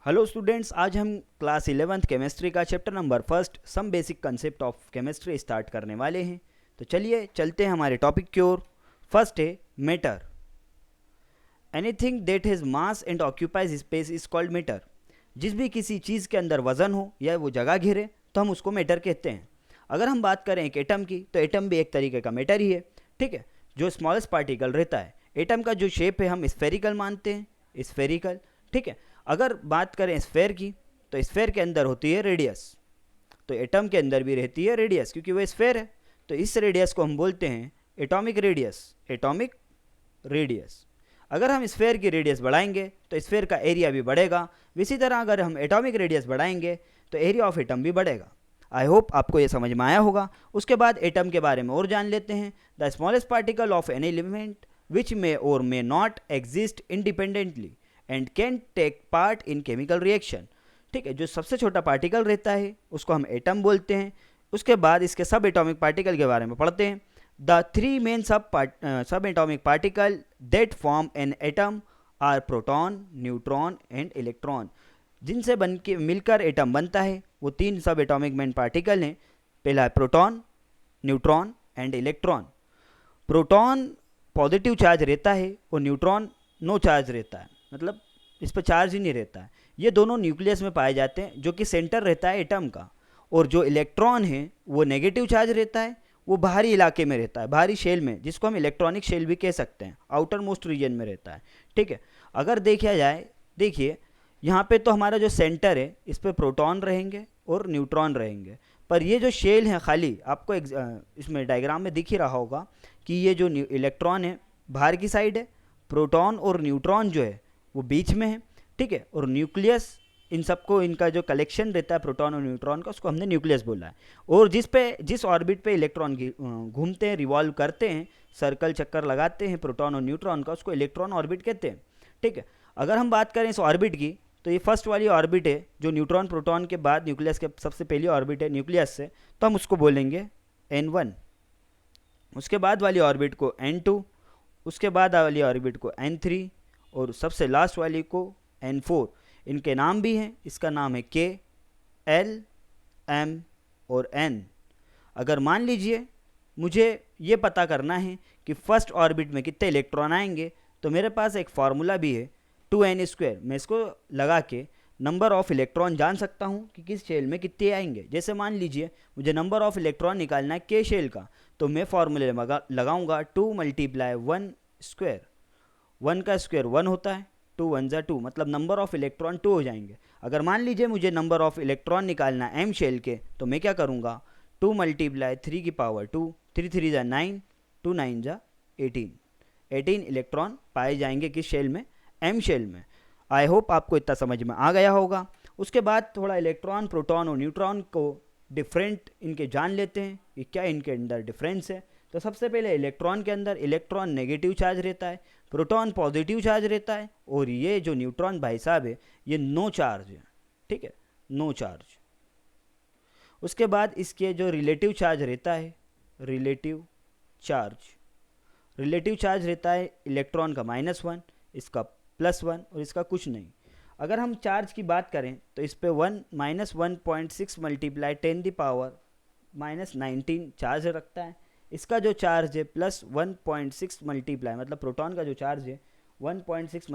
Hello students, आज हम class 11th chemistry का chapter number first some basic concept of chemistry start करने वाले हैं। तो चलिए चलते हैं हमारे टॉपिक की ओर। फर्स्ट है matter. Anything that has mass and occupies space is called matter. जिस भी किसी चीज़ के अंदर वजन हो या वो जगह घेरे तो हम उसको मैटर कहते हैं। अगर हम बात करें एक एटम की तो एटम भी एक तरीके का मैटर ही है। ठीक है, जो स्मॉलेस्ट पार्टिकल रहता है, एटम का जो शेप है हम स्फेरिकल मानते हैं, स्फेरिकल। ठीक है, अगर बात करें स्फेयर की तो स्फेयर के अंदर होती है रेडियस, तो एटम के अंदर भी रहती है रेडियस क्योंकि वो स्फेयर है। तो इस रेडियस को हम बोलते हैं एटॉमिक रेडियस। Atomic radius. अगर हम स्फेयर की रेडियस बढ़ाएंगे तो स्फेयर का एरिया भी बढ़ेगा। इसी तरह अगर हम एटॉमिक रेडियस बढ़ाएंगे तो एरिया ऑफ एटम भी बढ़ेगा। आई होप आपको ये समझ में आया होगा। उसके बाद एटम के बारे में और जान लेते हैं। The smallest particle of any element which may or may not exist independently and can take part in chemical reaction. ठीक है, जो सबसे छोटा पार्टिकल रहता है उसको हम एटम बोलते हैं। उसके बाद इसके सब एटॉमिक पार्टिकल के बारे में पढ़ते हैं। The three main sub atomic particle that form an atom are proton, neutron and electron. जिनसे बन के मिलकर एटम बनता है वो तीन सब एटॉमिक मेन पार्टिकल हैं। पहला है proton, neutron and electron. Proton positive charge रहता है और न्यूट्रॉन नो चार्ज रहता है, मतलब इस पर चार्ज ही नहीं रहता है। ये दोनों न्यूक्लियस में पाए जाते हैं जो कि सेंटर रहता है एटम का। और जो इलेक्ट्रॉन है वो नेगेटिव चार्ज रहता है, वो बाहरी इलाके में रहता है, बाहरी शेल में, जिसको हम इलेक्ट्रॉनिक शेल भी कह सकते हैं, आउटर मोस्ट रीजन में रहता है। ठीक है, अगर देखा जाए, देखिए यहाँ पे तो हमारा जो सेंटर है इस पर प्रोटॉन रहेंगे और न्यूट्रॉन रहेंगे, पर ये जो शेल है खाली आपको इसमें डायग्राम में दिख ही रहा होगा कि ये जो इलेक्ट्रॉन है बाहर की साइड है, प्रोटॉन और न्यूट्रॉन जो है वो बीच में है। ठीक है, और न्यूक्लियस इन सबको, इनका जो कलेक्शन रहता है प्रोटॉन और न्यूट्रॉन का, उसको हमने न्यूक्लियस बोला है। और जिस ऑर्बिट पे इलेक्ट्रॉन घूमते हैं, रिवॉल्व करते हैं, सर्कल चक्कर लगाते हैं प्रोटॉन और न्यूट्रॉन का, उसको इलेक्ट्रॉन ऑर्बिट कहते हैं। ठीक है, अगर हम बात करें इस ऑर्बिट की तो ये फर्स्ट वाली ऑर्बिट है जो न्यूट्रॉन प्रोटॉन के बाद न्यूक्लियस के सबसे पहली ऑर्बिट है न्यूक्लियस से, तो हम उसको बोलेंगे N1। उसके बाद वाली ऑर्बिट को N2, उसके बाद वाली ऑर्बिट को N3 और सबसे लास्ट वाली को N4। इनके नाम भी हैं, इसका नाम है K, L, M और N। अगर मान लीजिए मुझे ये पता करना है कि फर्स्ट ऑर्बिट में कितने इलेक्ट्रॉन आएंगे, तो मेरे पास एक फार्मूला भी है 2n²। मैं इसको लगा के नंबर ऑफ इलेक्ट्रॉन जान सकता हूँ कि किस शेल में कितने आएंगे। जैसे मान लीजिए मुझे नंबर ऑफ इलेक्ट्रॉन निकालना है K शेल का, तो मैं फार्मूले लगाऊंगा 2 × 1²। 1 का स्क्वायर 1 होता है, 2 1 ज़ा 2, मतलब नंबर ऑफ इलेक्ट्रॉन 2 हो जाएंगे। अगर मान लीजिए मुझे नंबर ऑफ इलेक्ट्रॉन निकालना है M शेल के, तो मैं क्या करूँगा 2 × 3⁻², 3 3 ज़ा 9, 2 9 ज़ा 18। 18 इलेक्ट्रॉन पाए जाएंगे किस शेल में, M शेल में। आई होप आपको इतना समझ में आ गया होगा। उसके बाद थोड़ा इलेक्ट्रॉन, प्रोटॉन और न्यूट्रॉन को डिफरेंट इनके जान लेते हैं कि क्या इनके अंदर डिफरेंस है। तो सबसे पहले इलेक्ट्रॉन के अंदर इलेक्ट्रॉन नेगेटिव चार्ज रहता है, प्रोटॉन पॉजिटिव चार्ज रहता है, और ये जो न्यूट्रॉन भाई साहब है ये नो चार्ज है। ठीक है, नो चार्ज। उसके बाद इसके जो रिलेटिव चार्ज रहता है, रिलेटिव चार्ज रहता है इलेक्ट्रॉन का -1, इसका +1 और इसका कुछ नहीं। अगर हम चार्ज की बात करें तो इस पे 1 - 1.6 × 10⁻19 चार्ज रखता है। इसका जो चार्ज है +1.6 मल्टीप्लाई, मतलब प्रोटॉन का जो चार्ज है 1.6 ×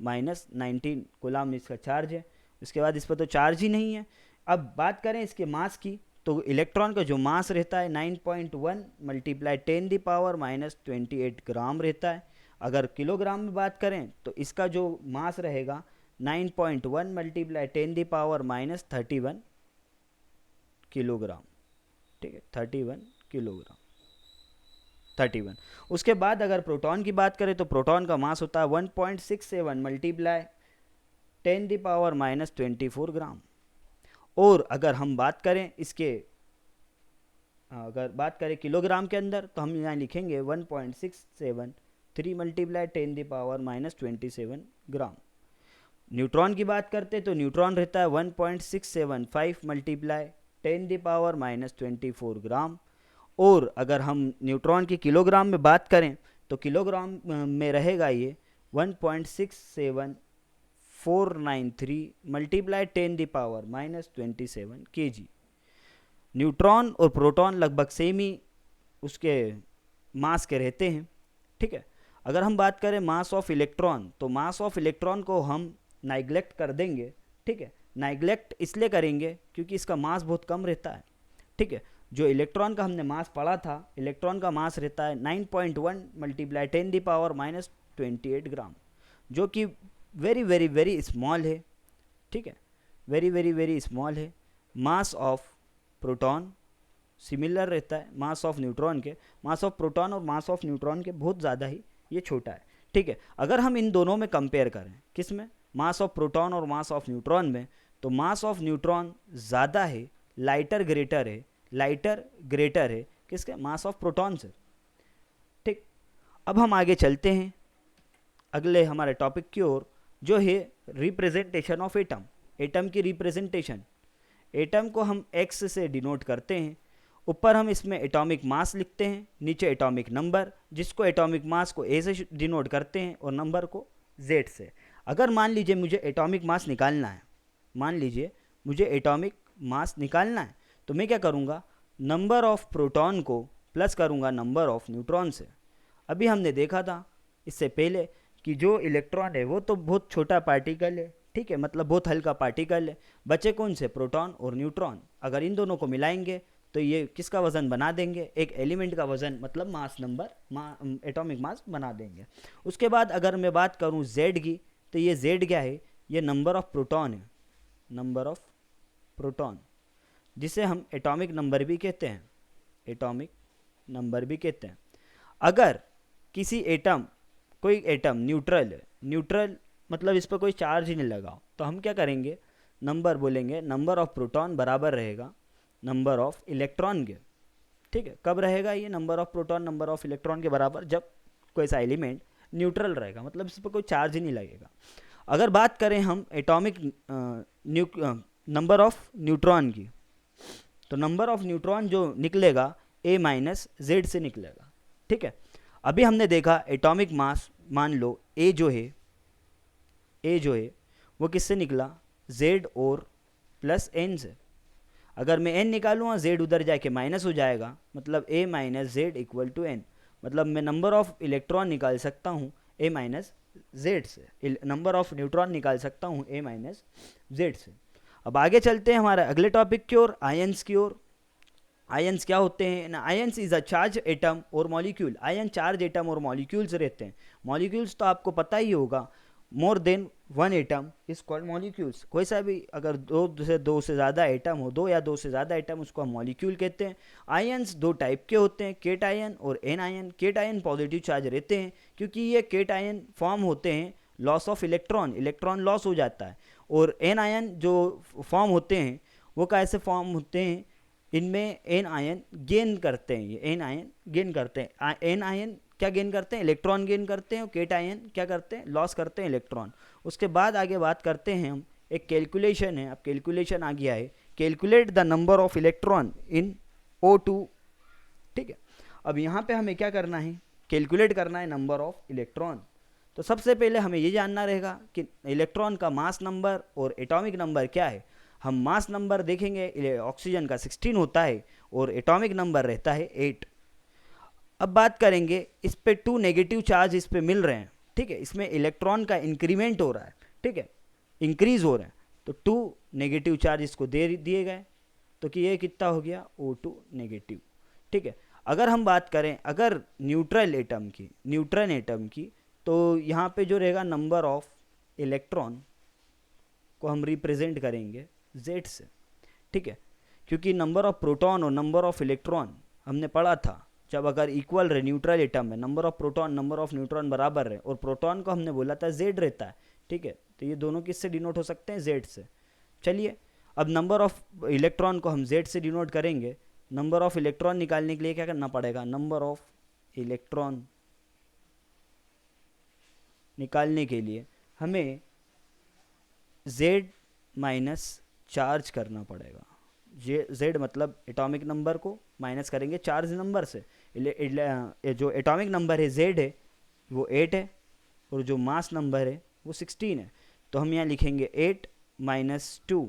10⁻19 गुलाम इसका चार्ज है। उसके बाद इस पर तो चार्ज ही नहीं है। अब बात करें इसके मास की, तो इलेक्ट्रॉन का जो मास रहता है 9.1 × 10⁻28 ग्राम रहता है। अगर किलोग्राम में बात करें तो इसका जो मास रहेगा 9.1 × 10⁻31 किलोग्राम। ठीक है, 31 किलोग्राम, 31। उसके बाद अगर प्रोटॉन की बात करें तो प्रोटॉन का मास होता है 1.67 × 10⁻24 ग्राम। और अगर हम बात करें इसके, अगर बात करें किलोग्राम के अंदर, तो हम यहाँ लिखेंगे 1.673 × 10⁻27 ग्राम। न्यूट्रॉन की बात करते तो न्यूट्रॉन रहता है 1.675 × 10⁻24 ग्राम। और अगर हम न्यूट्रॉन की किलोग्राम में बात करें तो किलोग्राम में रहेगा ये 1.675 493 मल्टीप्लाई 10⁻⁻27 kg। न्यूट्रॉन और प्रोटॉन लगभग सेम ही उसके मास के रहते हैं, ठीक है। अगर हम बात करें मास ऑफ इलेक्ट्रॉन, तो मास ऑफ इलेक्ट्रॉन को हम नाइग्लेक्ट कर देंगे, ठीक है। नाइग्लेक्ट इसलिए करेंगे क्योंकि इसका मास बहुत कम रहता है, ठीक है। जो इलेक्ट्रॉन का हमने मास पढ़ा था, इलेक्ट्रॉन का मास रहता है 9.1 मल्टीप्लाई 10⁻⁻28 ग्राम, जो कि वेरी वेरी वेरी स्मॉल है, ठीक है, वेरी वेरी वेरी स्मॉल है। मास ऑफ प्रोटॉन सिमिलर रहता है मास ऑफ न्यूट्रॉन के। मास ऑफ प्रोटॉन और मास ऑफ न्यूट्रॉन के बहुत ज़्यादा ही ये छोटा है, ठीक है। अगर हम इन दोनों में कंपेयर करें, किस में, मास ऑफ प्रोटॉन और मास ऑफ न्यूट्रॉन में, तो मास ऑफ न्यूट्रॉन ज़्यादा है, लाइटर ग्रेटर है, लाइटर ग्रेटर है किसके, मास ऑफ प्रोटॉन से, ठीक। अब हम आगे चलते हैं अगले हमारे टॉपिक की ओर, जो है रिप्रेजेंटेशन ऑफ एटम। एटम की रिप्रेजेंटेशन, एटम को हम एक्स से डिनोट करते हैं। ऊपर हम इसमें एटॉमिक मास लिखते हैं, नीचे एटॉमिक नंबर, जिसको एटॉमिक मास को ए से डिनोट करते हैं और नंबर को जेड से। अगर मान लीजिए मुझे एटॉमिक मास निकालना है, मान लीजिए मुझे एटॉमिक मास निकालना है, तो मैं क्या करूँगा, नंबर ऑफ प्रोटॉन को प्लस करूँगा नंबर ऑफ न्यूट्रॉन से। अभी हमने देखा था इससे पहले कि जो इलेक्ट्रॉन है वो तो बहुत छोटा पार्टिकल है, ठीक है, मतलब बहुत हल्का पार्टिकल है। बचे कौन से, प्रोटॉन और न्यूट्रॉन। अगर इन दोनों को मिलाएंगे तो ये किसका वजन बना देंगे, एक एलिमेंट का वजन, मतलब मास नंबर, एटॉमिक मास बना देंगे। उसके बाद अगर मैं बात करूँ जेड की, तो ये जेड क्या है, ये नंबर ऑफ प्रोटॉन है, नंबर ऑफ प्रोटॉन, जिसे हम एटॉमिक नंबर भी कहते हैं, एटॉमिक नंबर भी कहते हैं। अगर किसी एटम, कोई एटम न्यूट्रल है, न्यूट्रल मतलब इस पर कोई चार्ज ही नहीं लगा, तो हम क्या करेंगे, नंबर बोलेंगे, नंबर ऑफ प्रोटॉन बराबर रहेगा नंबर ऑफ इलेक्ट्रॉन के, ठीक है। कब रहेगा ये number of proton number of electron के बराबर, जब कोई सा एलिमेंट न्यूट्रल रहेगा, मतलब इस पर कोई चार्ज ही नहीं लगेगा। अगर बात करें हम एटॉमिक नंबर ऑफ न्यूट्रॉन की, तो नंबर ऑफ न्यूट्रॉन जो निकलेगा ए माइनस जेड से निकलेगा, ठीक है। अभी हमने देखा एटॉमिक मास, मान लो ए जो है, ए जो है वो किससे निकला, जेड और प्लस एन से। अगर मैं एन निकालूँगा, जेड उधर जाके माइनस हो जाएगा, मतलब A minus Z equal to N, मतलब मैं नंबर ऑफ इलेक्ट्रॉन निकाल सकता हूँ ए माइनस जेड से, नंबर ऑफ न्यूट्रॉन निकाल सकता हूँ ए माइनस जेड से। अब आगे चलते हैं हमारे अगले टॉपिक की ओर, आयंस की ओर। आयंस क्या होते हैं, ions is a charge atom और मॉलिक्यूल। आयन चार्ज एटम और मॉलिक्यूल्स रहते हैं। मॉलिक्यूल्स तो आपको पता ही होगा, more than one atom is called molecules. कोई सा भी अगर दो से ज़्यादा एटम हो, दो या दो से ज़्यादा एटम, उसको हम मॉलिक्यूल कहते हैं। आयंस दो टाइप के होते हैं, केट आयन और anion. Cation positive charge रहते हैं, क्योंकि ये केट आयन फॉर्म होते हैं loss of electron, electron loss हो जाता है। और एन आयन जो फॉर्म होते हैं वो कैसे फॉर्म होते हैं, इनमें एन आयन गेन करते हैं, ये एन आयन गेन करते हैं। एन आयन क्या गेन करते हैं, इलेक्ट्रॉन गेन करते हैं, और केट आयन क्या करते हैं, लॉस करते हैं इलेक्ट्रॉन। उसके बाद आगे बात करते हैं हम, एक कैलकुलेशन है, अब कैलकुलेशन आ गया है, calculate the number of electron in O2, ठीक है। अब यहाँ पे हमें क्या करना है, कैलकुलेट करना है नंबर ऑफ इलेक्ट्रॉन। तो सबसे पहले हमें ये जानना रहेगा कि इलेक्ट्रॉन का मास नंबर और एटॉमिक नंबर क्या है। हम मास नंबर देखेंगे, ऑक्सीजन का 16 होता है और एटॉमिक नंबर रहता है 8। अब बात करेंगे, इस पे 2 नेगेटिव चार्ज इस पे मिल रहे हैं, ठीक है, इसमें इलेक्ट्रॉन का इंक्रीमेंट हो रहा है, ठीक है, इंक्रीज हो रहे हैं, तो 2 नेगेटिव चार्ज इसको दे दिए गए, तो कि ये कितना हो गया, O2 नेगेटिव, ठीक है। अगर हम बात करें अगर न्यूट्रल एटम की, न्यूट्रल एटम की, तो यहाँ पे जो रहेगा नंबर ऑफ इलेक्ट्रॉन को हम रिप्रेजेंट करेंगे Z से, ठीक है, क्योंकि नंबर ऑफ प्रोटॉन और नंबर ऑफ इलेक्ट्रॉन हमने पढ़ा था, जब अगर इक्वल रहे न्यूट्रल एटम में, number of proton number of neutron बराबर रहे, और प्रोटॉन को हमने बोला था Z रहता है, ठीक है, तो ये दोनों किससे डिनोट हो सकते हैं, Z से। चलिए, अब नंबर ऑफ इलेक्ट्रॉन को हम Z से डिनोट करेंगे। नंबर ऑफ इलेक्ट्रॉन निकालने के लिए क्या करना पड़ेगा, नंबर ऑफ इलेक्ट्रॉन निकालने के लिए हमें Z माइनस चार्ज करना पड़ेगा। Z मतलब एटॉमिक नंबर को माइनस करेंगे चार्ज नंबर से। जो एटॉमिक नंबर है Z है वो 8 है, और जो मास नंबर है वो 16 है। तो हम यहाँ लिखेंगे 8 - 2,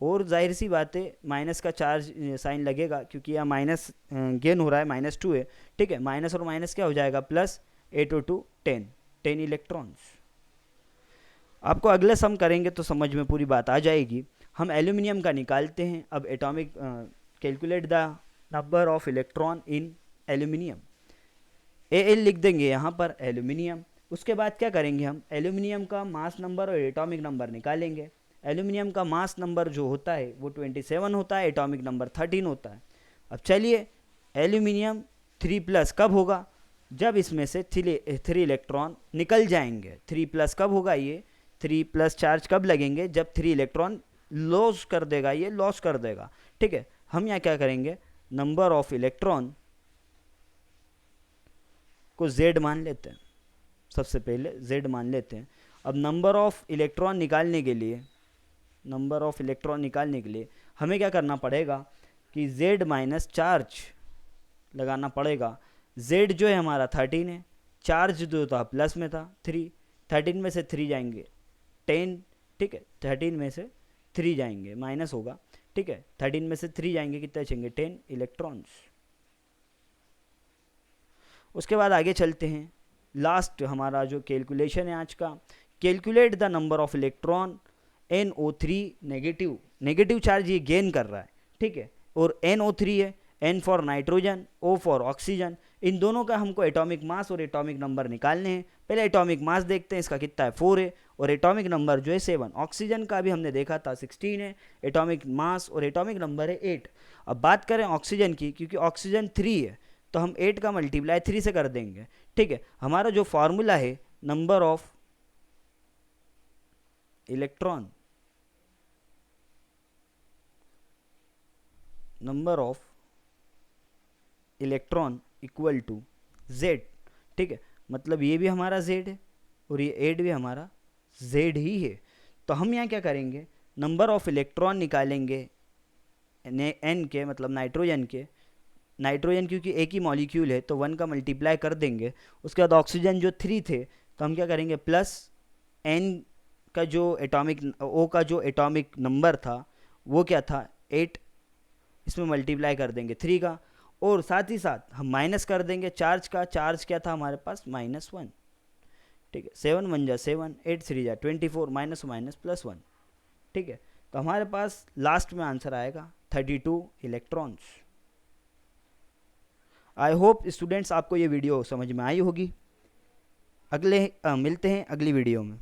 और जाहिर सी बात है माइनस का चार्ज साइन लगेगा क्योंकि यहाँ माइनस गेन हो रहा है, -2 है, ठीक है। माइनस और माइनस क्या हो जाएगा, प्लस, 8 और 2 10 इलेक्ट्रॉन्स। आपको अगले सम करेंगे तो समझ में पूरी बात आ जाएगी। हम एल्यूमिनियम का निकालते हैं। अब atomic calculate the number of electron in aluminium, Al लिख देंगे यहाँ पर एल्यूमिनियम। उसके बाद क्या करेंगे, हम एल्यूमिनियम का मास नंबर और एटॉमिक नंबर निकालेंगे। एल्यूमिनियम का मास नंबर जो होता है वो 27 होता है, एटॉमिक नंबर 13 होता है। अब चलिए, एल्यूमिनियम 3+ कब होगा, जब इसमें से 3 इलेक्ट्रॉन निकल जाएंगे। 3+ कब होगा, ये 3+ चार्ज कब लगेंगे, जब 3 इलेक्ट्रॉन लॉस कर देगा, ये लॉस कर देगा, ठीक है। हम यहाँ क्या करेंगे, नंबर ऑफ इलेक्ट्रॉन को Z मान लेते हैं। सबसे पहले Z मान लेते हैं। अब नंबर ऑफ इलेक्ट्रॉन निकालने के लिए हमें क्या करना पड़ेगा कि Z माइनस चार्ज लगाना पड़ेगा। Z जो है हमारा 13 है, चार्ज जो था प्लस में था 3, 13 में से 3 जाएंगे 10, ठीक है। 13 में से 3 जाएंगे, माइनस होगा, ठीक है। 13 में से 3 जाएंगे, कितने बचेंगे, 10 इलेक्ट्रॉन्स। उसके बाद आगे चलते हैं। लास्ट हमारा जो कैलकुलेशन है आज का, calculate the number of electron NO3 negative charge ये गेन कर रहा है, ठीक है। और NO3 है, N for nitrogen, O for oxygen. इन दोनों का हमको एटॉमिक मास और एटॉमिक नंबर निकालने हैं। पहले एटॉमिक मास देखते हैं, इसका कितना है, 4 है, और एटॉमिक नंबर जो है 7। ऑक्सीजन का भी हमने देखा था 16 है, एटॉमिक मास और एटॉमिक नंबर है 8। अब बात करें ऑक्सीजन की, क्योंकि ऑक्सीजन 3 है तो हम 8 का मल्टीप्लाई 3 से कर देंगे, ठीक है। हमारा जो फॉर्मूला है, number of electron equal to Z, ठीक है। मतलब ये भी हमारा Z है और ये 8 भी हमारा Z ही है। तो हम यहाँ क्या करेंगे, नंबर ऑफ इलेक्ट्रॉन निकालेंगे N के, मतलब नाइट्रोजन के। नाइट्रोजन क्योंकि एक ही मॉलिक्यूल है तो 1 का मल्टीप्लाई कर देंगे। उसके बाद ऑक्सीजन जो 3 थे तो हम क्या करेंगे, प्लस N का जो एटॉमिक, O का जो एटॉमिक नंबर था वो क्या था, 8, इसमें मल्टीप्लाई कर देंगे 3 का, और साथ ही साथ हम माइनस कर देंगे चार्ज का। चार्ज क्या था हमारे पास, -1, ठीक है। 7 1 जा 7, 8 3 जा 24, माइनस माइनस प्लस 1, ठीक है। तो हमारे पास लास्ट में आंसर आएगा 32 इलेक्ट्रॉन्स। आई होप स्टूडेंट्स आपको ये वीडियो समझ में आई होगी। मिलते हैं अगली वीडियो में।